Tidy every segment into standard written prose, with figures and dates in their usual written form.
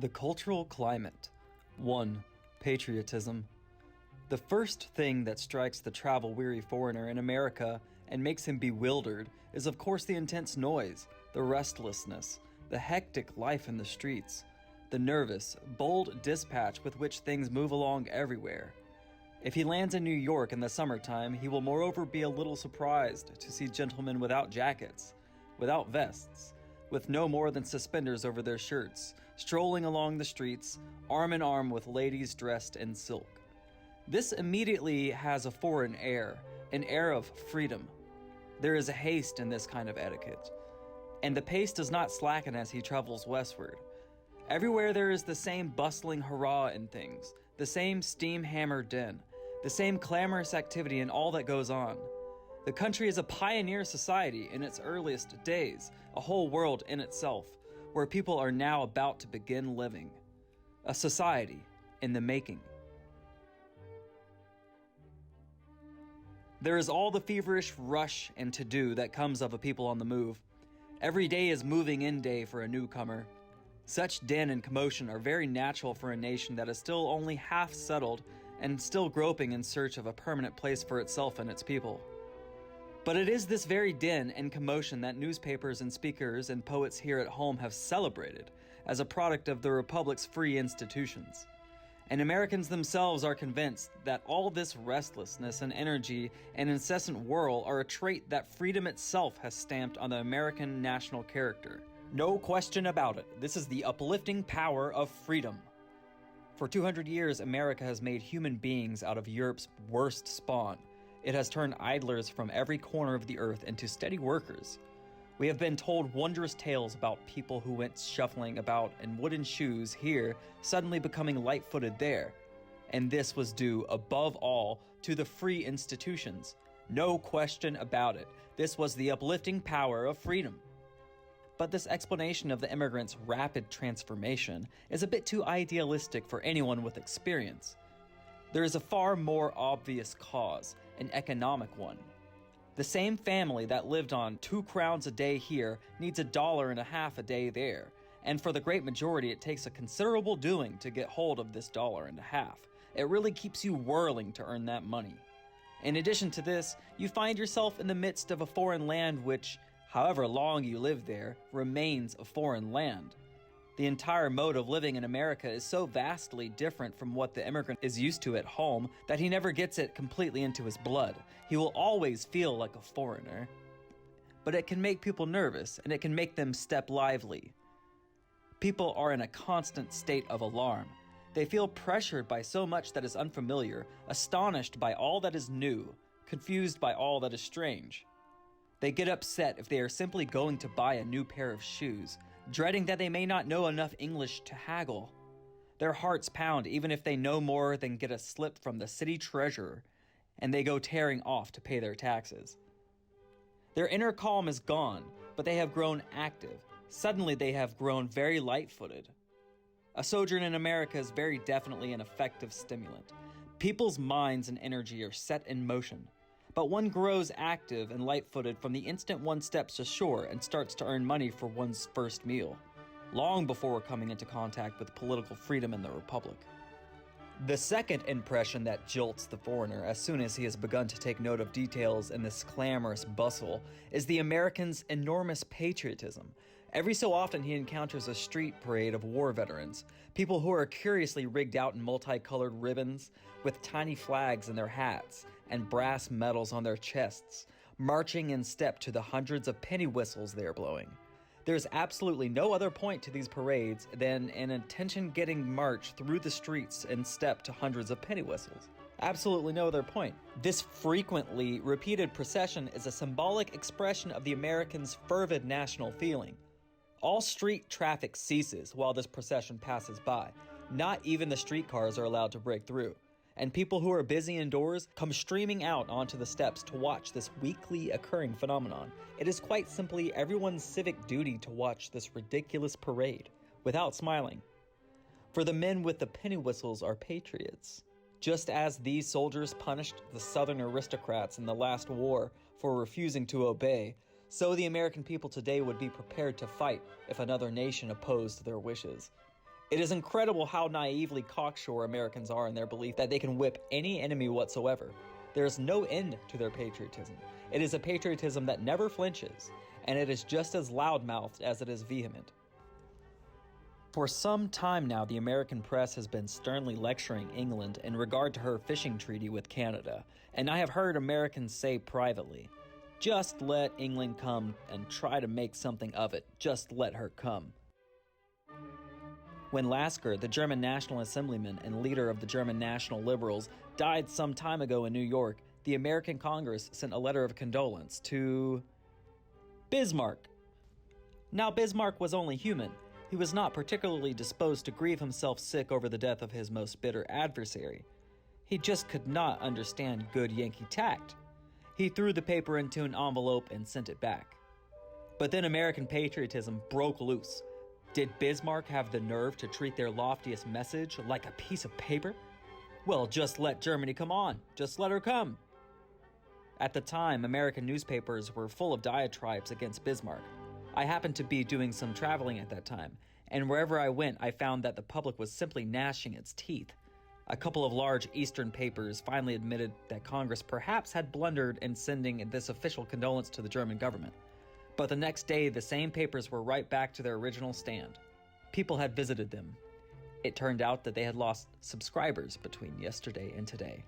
The cultural climate. 1. Patriotism. The first thing that strikes the travel-weary foreigner in America and makes him bewildered is of course the intense noise, the restlessness, the hectic life in the streets, the nervous, bold dispatch with which things move along everywhere. If he lands in New York in the summertime, he will moreover be a little surprised to see gentlemen without jackets, without vests, with no more than suspenders over their shirts, strolling along the streets, arm in arm with ladies dressed in silk. This immediately has a foreign air, an air of freedom. There is a haste in this kind of etiquette, and the pace does not slacken as he travels westward. Everywhere there is the same bustling hurrah in things, the same steam-hammer din, the same clamorous activity in all that goes on. The country is a pioneer society in its earliest days, a whole world in itself, where people are now about to begin living. A society in the making. There is all the feverish rush and to-do that comes of a people on the move. Every day is moving-in day for a newcomer. Such din and commotion are very natural for a nation that is still only half settled and still groping in search of a permanent place for itself and its people. But it is this very din and commotion that newspapers and speakers and poets here at home have celebrated as a product of the Republic's free institutions. And Americans themselves are convinced that all this restlessness and energy and incessant whirl are a trait that freedom itself has stamped on the American national character. No question about it, this is the uplifting power of freedom. For 200 years, America has made human beings out of Europe's worst spawn. It has turned idlers from every corner of the earth into steady workers. We have been told wondrous tales about people who went shuffling about in wooden shoes here, suddenly becoming light-footed there. And this was due, above all, to the free institutions. No question about it. This was the uplifting power of freedom. But this explanation of the immigrants' rapid transformation is a bit too idealistic for anyone with experience. There is a far more obvious cause, an economic one. The same family that lived on 2 crowns a day here needs $1.50 a day there, and for the great majority it takes a considerable doing to get hold of this $1.50. It really keeps you whirling to earn that money. In addition to this, you find yourself in the midst of a foreign land which, however long you live there, remains a foreign land. The entire mode of living in America is so vastly different from what the immigrant is used to at home that he never gets it completely into his blood. He will always feel like a foreigner. But it can make people nervous, and it can make them step lively. People are in a constant state of alarm. They feel pressured by so much that is unfamiliar, astonished by all that is new, confused by all that is strange. They get upset if they are simply going to buy a new pair of shoes, dreading that they may not know enough English to haggle. Their hearts pound even if they no more than get a slip from the city treasurer, and they go tearing off to pay their taxes. Their inner calm is gone, but they have grown active. Suddenly they have grown very light-footed. A sojourn in America is very definitely an effective stimulant. People's minds and energy are set in motion. But one grows active and light-footed from the instant one steps ashore and starts to earn money for one's first meal, long before coming into contact with political freedom in the Republic. The second impression that jolts the foreigner as soon as he has begun to take note of details in this clamorous bustle is the American's enormous patriotism. Every so often he encounters a street parade of war veterans, people who are curiously rigged out in multicolored ribbons, with tiny flags in their hats and brass medals on their chests, marching in step to the hundreds of penny whistles they are blowing. There's absolutely no other point to these parades than an attention-getting march through the streets in step to hundreds of penny whistles. Absolutely no other point. This frequently repeated procession is a symbolic expression of the Americans' fervid national feeling. All street traffic ceases while this procession passes by. Not even the streetcars are allowed to break through. And people who are busy indoors come streaming out onto the steps to watch this weekly occurring phenomenon. It is quite simply everyone's civic duty to watch this ridiculous parade, without smiling. For the men with the penny whistles are patriots. Just as these soldiers punished the Southern aristocrats in the last war for refusing to obey, so the American people today would be prepared to fight if another nation opposed their wishes. It is incredible how naively cocksure Americans are in their belief that they can whip any enemy whatsoever. There is no end to their patriotism. It is a patriotism that never flinches, and it is just as loudmouthed as it is vehement. For some time now, the American press has been sternly lecturing England in regard to her fishing treaty with Canada, and I have heard Americans say privately, "Just let England come and try to make something of it. Just let her come." When Lasker, the German National Assemblyman and leader of the German National Liberals, died some time ago in New York, the American Congress sent a letter of condolence to Bismarck. Now, Bismarck was only human. He was not particularly disposed to grieve himself sick over the death of his most bitter adversary. He just could not understand good Yankee tact. He threw the paper into an envelope and sent it back. But then American patriotism broke loose. Did Bismarck have the nerve to treat their loftiest message like a piece of paper? Well, just let Germany come on. Just let her come. At the time, American newspapers were full of diatribes against Bismarck. I happened to be doing some traveling at that time, and wherever I went, I found that the public was simply gnashing its teeth. A couple of large Eastern papers finally admitted that Congress perhaps had blundered in sending this official condolence to the German government. But the next day, the same papers were right back to their original stand. People had visited them. It turned out that they had lost subscribers between yesterday and today.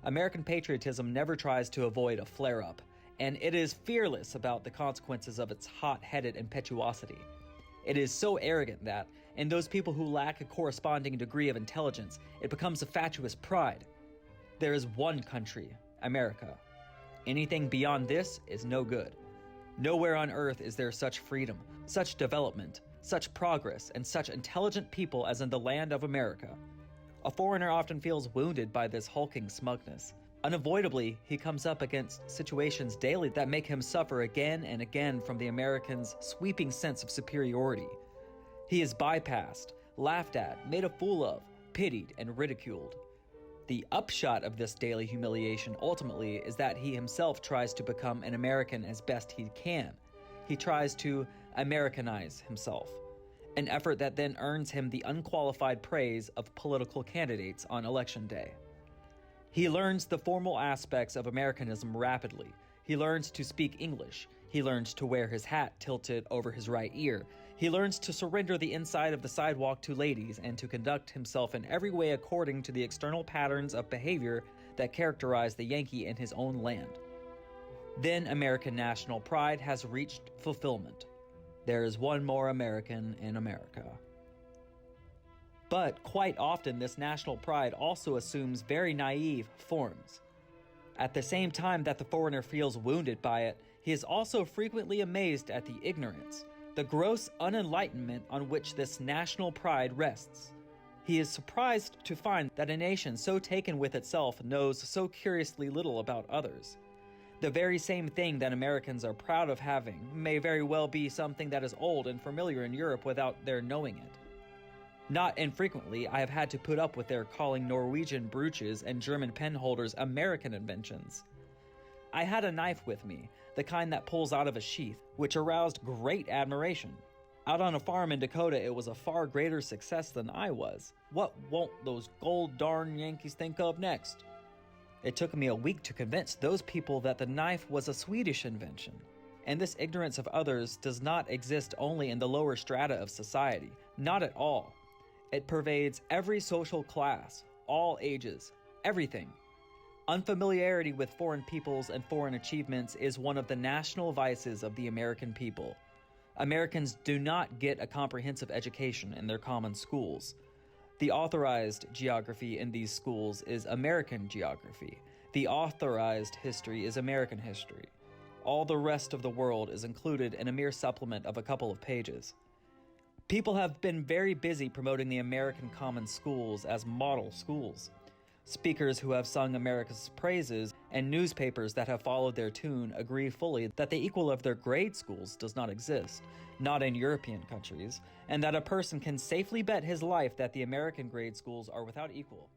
American patriotism never tries to avoid a flare-up, and it is fearless about the consequences of its hot-headed impetuosity. It is so arrogant that, in those people who lack a corresponding degree of intelligence, it becomes a fatuous pride. There is one country, America. Anything beyond this is no good. Nowhere on earth is there such freedom, such development, such progress, and such intelligent people as in the land of America. A foreigner often feels wounded by this hulking smugness. Unavoidably, he comes up against situations daily that make him suffer again and again from the American's sweeping sense of superiority. He is bypassed, laughed at, made a fool of, pitied, and ridiculed. The upshot of this daily humiliation ultimately is that he himself tries to become an American as best he can. He tries to Americanize himself, an effort that then earns him the unqualified praise of political candidates on election day. He learns the formal aspects of Americanism rapidly. He learns to speak English. He learns to wear his hat tilted over his right ear. He learns to surrender the inside of the sidewalk to ladies and to conduct himself in every way according to the external patterns of behavior that characterize the Yankee in his own land. Then American national pride has reached fulfillment. There is one more American in America. But quite often, this national pride also assumes very naive forms. At the same time that the foreigner feels wounded by it, he is also frequently amazed at the ignorance, the gross unenlightenment on which this national pride rests. He is surprised to find that a nation so taken with itself knows so curiously little about others. The very same thing that Americans are proud of having may very well be something that is old and familiar in Europe without their knowing it. Not infrequently, I have had to put up with their calling Norwegian brooches and German pen holders American inventions. I had a knife with me, the kind that pulls out of a sheath, which aroused great admiration. Out on a farm in Dakota, it was a far greater success than I was. What won't those gold darn Yankees think of next? It took me a week to convince those people that the knife was a Swedish invention. And this ignorance of others does not exist only in the lower strata of society. Not at all. It pervades every social class, all ages, everything. Unfamiliarity with foreign peoples and foreign achievements is one of the national vices of the American people. Americans do not get a comprehensive education in their common schools. The authorized geography in these schools is American geography. The authorized history is American history. All the rest of the world is included in a mere supplement of a couple of pages. People have been very busy promoting the American common schools as model schools. Speakers who have sung America's praises and newspapers that have followed their tune agree fully that the equal of their grade schools does not exist, not in European countries, and that a person can safely bet his life that the American grade schools are without equal.